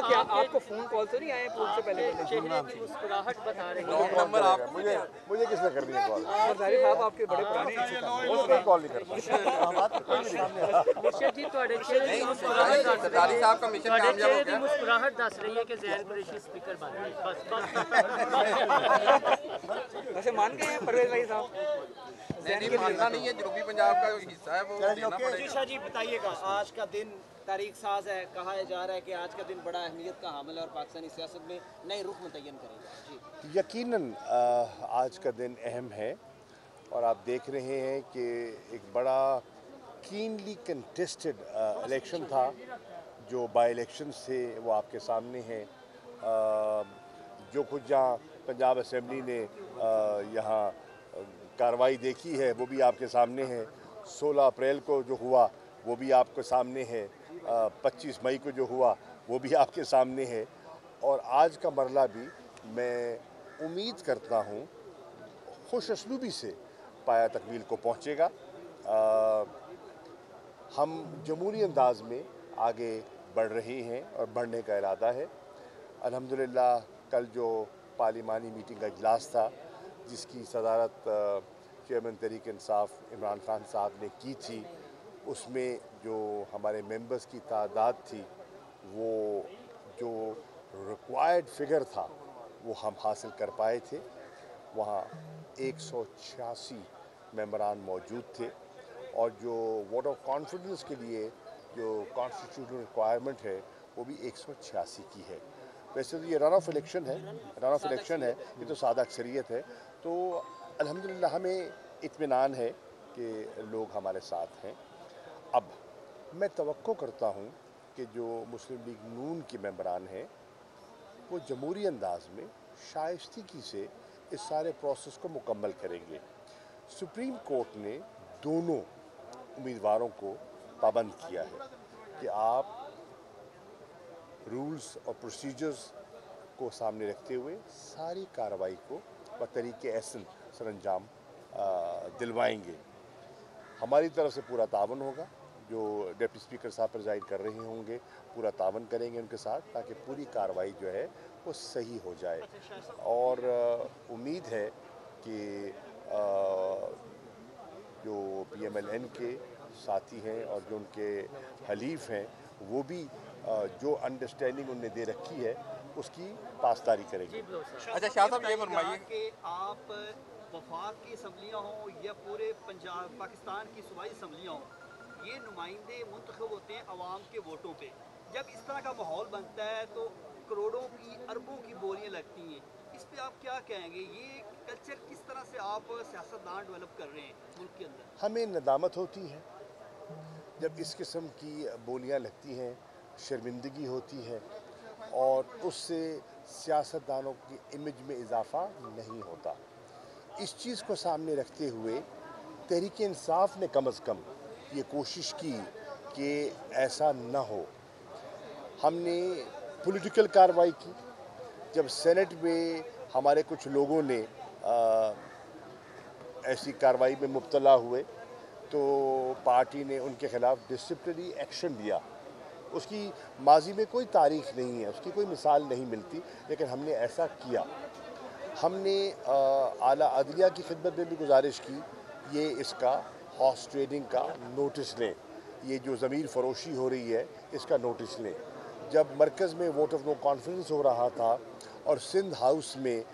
क्या आपको phone call तो नहीं आए पूल से पहले? चेहरे की मुस्कुराहट बता रही है। अकाउंट नंबर आप मुझे किसने करनी है कॉल? सरदारी साहब आपके बड़े पुराने कोई कॉल नहीं करता। मुर्शिद जी ਤੁਹਾਡੇ ਚਿਹਰੇ ਦੀ ਮੁਸकुराहट ਦੱਸ सरदारी साहब का मिशन ਤੁਹਾਡੇ कामयाब हो ਚਿਹਰੇ ਦੀ गया। ਮੁਸकुराहट ਦੱਸ ਰਹੀ है कि ज़ैन कुरैशी स्पीकर बन गए। बस वैसे मान गए हैं परवेज भाई साहब? नहीं मानना नहीं है, जनूबी पंजाब का हिस्सा है वो देना पड़ेगा। शीशा जी बताइएगा, आज का दिन तारीख साज है, कहा जा रहा है कि आज का दिन बड़ा अहमियत का हामिल है और पाकिस्तानी सियासत में नए रुख मुतय्यन करेगा। जी यकीनन आज का दिन अहम है और आप देख रहे हैं कि एक बड़ा कीनली कंटेस्टेड इलेक्शन था। जो बाई इलेक्शन से वो आपके सामने है। जो कुछ जहाँ पंजाब असेंबली ने यहाँ कार्रवाई देखी है वो भी आपके सामने है। 16 अप्रैल को जो हुआ वो भी आपके सामने है। 25 मई को जो हुआ वो भी आपके सामने है। और आज का मरला भी मैं उम्मीद करता हूँ खुश असलूबी से पाया तकमील को पहुँचेगा। हम जमहूरी अंदाज में आगे बढ़ रहे हैं और बढ़ने का इरादा है। अल्हम्दुलिल्लाह कल जो पार्लिमानी मीटिंग का इजलास था जिसकी सदारत चेयरमैन तहरीक इंसाफ इमरान खान साहब ने की थी, उसमें जो हमारे मेंबर्स की तादाद थी वो जो रिक्वायर्ड फिगर था वो हम हासिल कर पाए थे। वहाँ 186 मेंबरान मौजूद थे और जो वोट ऑफ कॉन्फिडेंस के लिए जो कॉन्स्टिट्यूशनल रिक्वायरमेंट है वो भी 186 की है। वैसे तो ये रन ऑफ इलेक्शन है, ये तो सादा अक्सरियत है। तो अल्हम्दुलिल्लाह हमें इत्मीनान है कि लोग हमारे साथ हैं। अब मैं तवक्को करता हूँ कि जो मुस्लिम लीग नून के मेंबरान हैं वो जमहूरी अंदाज में शाइस्तगी से इस सारे प्रोसेस को मुकम्मल करेंगे। सुप्रीम कोर्ट ने दोनों उम्मीदवारों को पाबंद किया है कि आप रूल्स और प्रोसीजर्स को सामने रखते हुए सारी कार्रवाई को बतरीके एहसन सरअंजाम दिलवाएंगे। हमारी तरफ से पूरा तावन होगा। जो डिप्टी स्पीकर साहब प्रिजाइड कर रहे होंगे पूरा तावन करेंगे उनके साथ ताकि पूरी कार्रवाई जो है वो सही हो जाए। और उम्मीद है कि जो PMLN के साथी हैं और जो उनके हलीफ हैं वो भी जो अंडरस्टैंडिंग उन्हें दे रखी है उसकी पासदारी करेंगे। अच्छा शाह साहब ये फरमाइए कि आप वफाक की असम्बलियाँ हों या पूरे पंजाब पाकिस्तान की सूबाई असम्बलियाँ हों, ये नुमाइंदे मुंतखब होते हैं अवाम के वोटों पे। जब इस तरह का माहौल बनता है तो करोड़ों की अरबों की बोलियाँ लगती हैं, इस पे आप क्या कहेंगे? ये कल्चर किस तरह से आप सियासतदान डेवलप कर रहे हैं मुल्क के अंदर? हमें नदामत होती है जब इस किस्म की बोलियां लगती हैं, शर्मिंदगी होती है और उससे सियासतदानों की इमेज में इजाफा नहीं होता। इस चीज़ को सामने रखते हुए तहरीक इंसाफ ने कम अज़ कम ये कोशिश की कि ऐसा न हो। हमने पॉलिटिकल कार्रवाई की। जब सेनेट में हमारे कुछ लोगों ने ऐसी कार्रवाई में मुब्तला हुए तो पार्टी ने उनके ख़िलाफ़ डिसिप्लिनरी एक्शन लिया। उसकी माजी में कोई तारीख़ नहीं है, उसकी कोई मिसाल नहीं मिलती, लेकिन हमने ऐसा किया। हमने आला अदलिया की खिदमत में भी गुजारिश की ये इसका हॉर्स ट्रेडिंग का नोटिस लें, ये जो ज़मीर फरोशी हो रही है इसका नोटिस लें। जब मरकज़ में वोट ऑफ नो कॉन्फिडेंस हो रहा था और सिंध हाउस में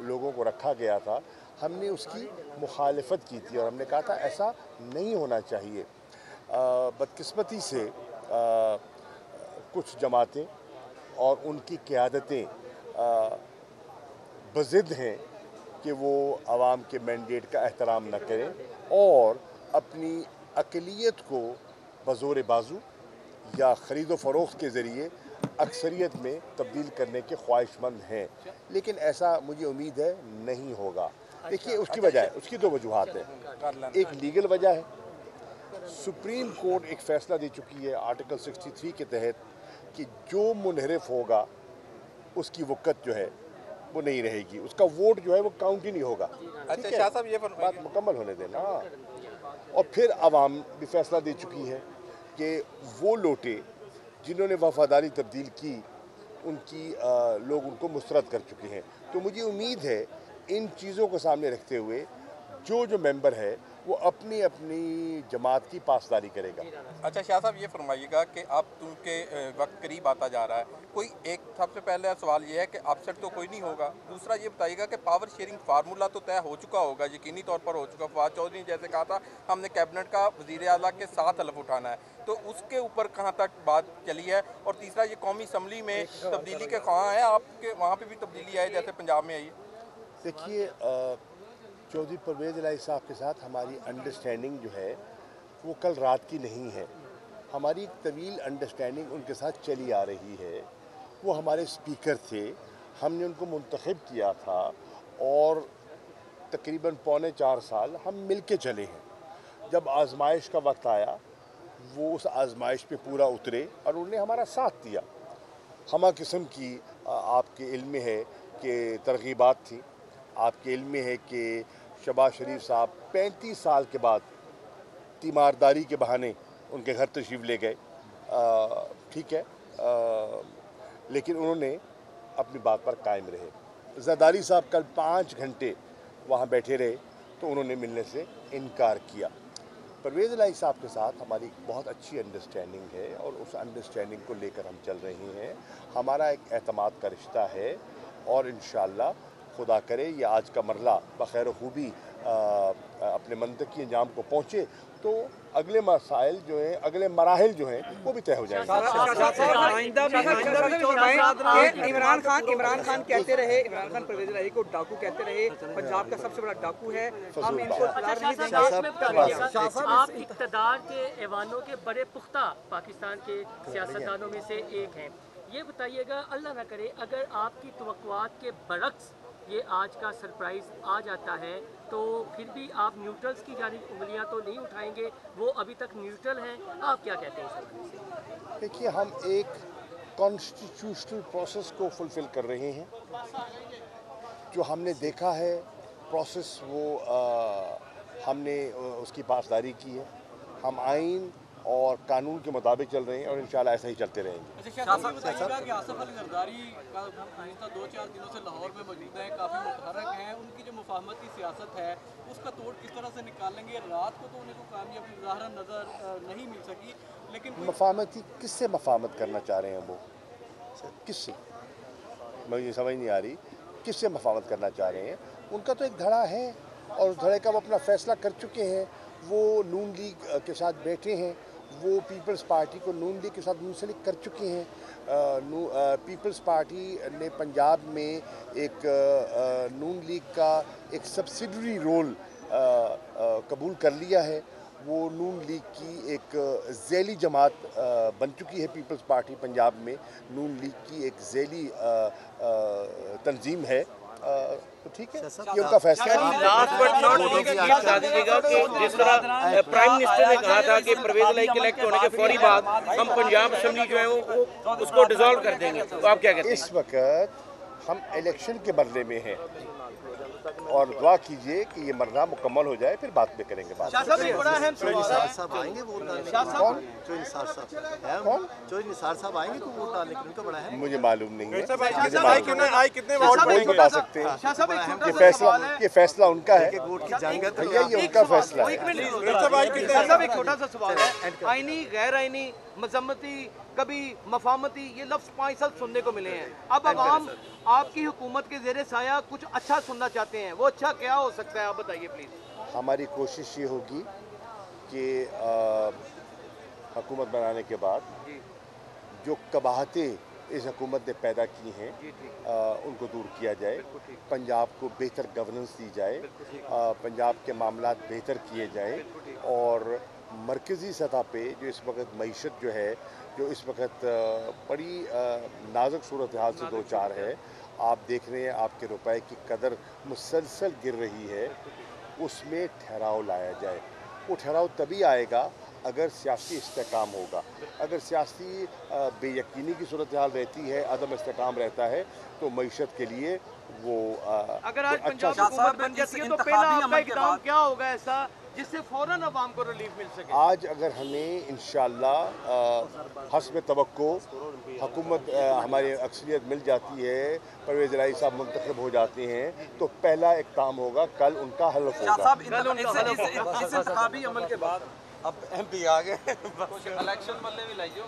लोगों को रखा गया था, हमने उसकी मुखालफत की थी और हमने कहा था ऐसा नहीं होना चाहिए। बदकिस्मती से कुछ जमातें और उनकी क़यादतें बज़िद हैं कि वो आवाम के मैंडेट का एहतराम न करें और अपनी अक़लियत को बज़ोर बाजू या ख़रीद व फ़रोख्त के ज़रिए अक्सरियत में तब्दील करने के ख्वाहिशमंद हैं, लेकिन ऐसा मुझे उम्मीद है नहीं होगा। देखिए उसकी वजह है, उसकी दो वजूहात हैं। एक लीगल वजह है, सुप्रीम कोर्ट एक फ़ैसला दे चुकी है आर्टिकल 63 के तहत कि जो मुनहरिफ होगा उसकी वक़्त जो है वो नहीं रहेगी, उसका वोट जो है वो काउंट ही नहीं होगा। अच्छा शाह साहब ये बात मुकम्मल होने देना। और फिर आवाम भी फैसला दे चुकी है कि वो लोटे जिन्होंने वफादारी तब्दील की लोग उनको मुस्तरद कर चुके हैं। तो मुझे उम्मीद है इन चीज़ों को सामने रखते हुए जो मेंबर है वो अपनी अपनी जमात की पासदारी करेगा। अच्छा शाह साहब, ये फरमाइएगा कि अब चूँकि वक्त करीब आता जा रहा है, कोई एक सबसे पहले सवाल ये है कि अपसेट तो कोई नहीं होगा। दूसरा ये बताइएगा कि पावर शेयरिंग फार्मूला तो तय हो चुका होगा, यकीनी तौर पर हो चुका। फवाद चौधरी ने जैसे कहा था हमने कैबिनेट का वज़ीर आला के साथ हलफ उठाना है, तो उसके ऊपर कहाँ तक बात चली है? और तीसरा ये कौमी असम्बली में तब्दीली के ख्वाह हैं आपके, वहाँ पर भी तब्दीली आई जैसे पंजाब में आई है? देखिए, चौधरी परवेज़ इलाही साहब के साथ हमारी अंडरस्टैंडिंग जो है वो कल रात की नहीं है। हमारी एक तवील अंडरस्टैंडिंग उनके साथ चली आ रही है। वो हमारे स्पीकर थे, हमने उनको मुंतखब किया था और तकरीबन 3.25 साल हम मिल के चले हैं। जब आजमाइश का वक्त आया वो उस आजमाइश पे पूरा उतरे और उन्होंने हमारा साथ दिया। हमा किस्म की आपके इल्म में है कि तरगीबात थी, आपके इल्म में है कि शहबाज शरीफ साहब 35 साल के बाद तीमारदारी के बहाने उनके घर तशरीफ़ ले गए, ठीक है, लेकिन उन्होंने अपनी बात पर कायम रहे। ज़रदारी साहब कल 5 घंटे वहाँ बैठे रहे तो उन्होंने मिलने से इनकार किया। परवेज़ इलाही साहब के साथ हमारी बहुत अच्छी अंडरस्टैंडिंग है और उस अंडरस्टैंडिंग को लेकर हम चल रहे हैं। हमारा एक एतमाद का रिश्ता है और इंशाअल्लाह खुदा करे ये आज का मरला बखैर खूबी अपने मंतकी अंजाम को पहुँचे तो अगले मसाइल जो हैं, अगले मराहिल जो हैं वो भी तय हो जाएंगे। इमरान खान कहते रहे, इमरान खान परवेज़ इलाही को डाकू कहते रहे, पंजाब का सबसे बड़ा डाकू है, हम इनको आप इक़्तिदार के ऐवानों के बड़े पुख्ता पाकिस्तान के सियासतदानों में से एक हैं। ये बताइएगा, अल्लाह ना करे अगर आपकी तवक्कुआत के बरक्स ये आज का सरप्राइज़ आ जाता है तो फिर भी आप न्यूट्रल्स की जानिब उंगलियां तो नहीं उठाएंगे, वो अभी तक न्यूट्रल हैं, आप क्या कहते हैं सर? देखिए, हम एक कॉन्स्टिट्यूशनल प्रोसेस को फुलफ़िल कर रहे हैं। जो हमने देखा है प्रोसेस वो हमने उसकी पासदारी की है। हम आइन और कानून के मुताबिक चल रहे हैं और इंशाल्लाह ऐसा ही चलते रहेंगे। अच्छा शाह साहब, बताइएगा कि आसिफ अली जरदारी का आइंदा 2-4 दिनों से लाहौर में मौजूद है, काफ़ी मुतहरक हैं, उनकी जो मुफाहमती सियासत है उसका तोड़ किस तरह से निकालेंगे? रात को तो उन्हें कोई कामयाबी ज़ाहिरन नज़र नहीं मिल सकी, लेकिन मुफाहमती किससे मुफाहमत करना चाह रहे हैं वो? किससे? मुझे समझ नहीं आ रही किससे मुफाहमत करना चाह रहे हैं। उनका तो एक धड़ा है और उस धड़े का वो अपना फ़ैसला कर चुके हैं। वो नून लीग के साथ बैठे हैं, वो पीपल्स पार्टी को नून लीग के साथ मुंसलिक कर चुके हैं। पीपल्स पार्टी ने पंजाब में एक नून लीग का एक सब्सिडरी रोल कबूल कर लिया है। वो नून लीग की एक ज़ैली जमात बन चुकी है। पीपल्स पार्टी पंजाब में नून लीग की एक ज़ैली तंजीम है। तो ठीक है, ये उनका फैसला है। लास्ट बट नॉट लीस्ट ये बता दीजिएगा कि जिस तरह प्राइम मिनिस्टर ने कहा था कि परवेज़ इलाही के इलेक्ट होने के फौरी बाद हम पंजाब असेंबली जो है वो उसको डिसॉल्व कर देंगे, तो आप क्या कहते हैं? इस वक्त हम इलेक्शन के मरने में हैं और दुआ कीजिए कि ये मरना मुकम्मल हो जाए, फिर बात में करेंगे बात। मुझे मालूम नहीं है, वही बता सकते हैं। ये फैसला उनका है भैया, ये उनका फैसला है। एक छोटा सा सवाल है, आईनी गैर आईनी मजम्मती कभी मफामती ये लफ्ज़ 5 साल सुनने को मिले हैं। अब आवाम आपकी हुकूमत के ज़ेरे साया कुछ अच्छा सुनना चाहते हैं, वो अच्छा क्या हो सकता है आप बताइए प्लीज़। हमारी कोशिश ये होगी कि हुकूमत बनाने के बाद जो कबाहतें इस हुकूमत ने पैदा की हैं उनको दूर किया जाए, पंजाब को बेहतर गवर्नेंस दी जाए, पंजाब के मामलात बेहतर किए जाएँ और मरकज़ी सतह पे जो इस वक्त मईशत जो है, जो इस वक्त बड़ी नाजुक सूरत हाल से दो चार है, आप देख रहे हैं आपके रुपए की कदर मुसलसल गिर रही है, उसमें ठहराव लाया जाए। वो ठहराव तभी आएगा अगर सियासी इस्तेकाम होगा। अगर सियासी बेयकीनी की सूरत हाल रहती है, अदम इस्तेकाम रहता है, तो मईशत के लिए वो अगर आज पंजाब हुकूमत बन जाती है तो पहला आपका इक़दाम क्या होगा ऐसा जिससे फौरन अवाम को रिलीफ मिल सके? आज अगर हमें इंशाअल्लाह हस्ब तवक्को हुकूमत हमारी अक्सरियत मिल जाती है, परवेज़ इलाही साहब मुंतखब हो जाते हैं, तो पहला इक़दाम होगा कल उनका हल्फ होगा। इस इंतखाबी अमल के बाद अब MP आ गए इलेक्शन वाले भी लाइए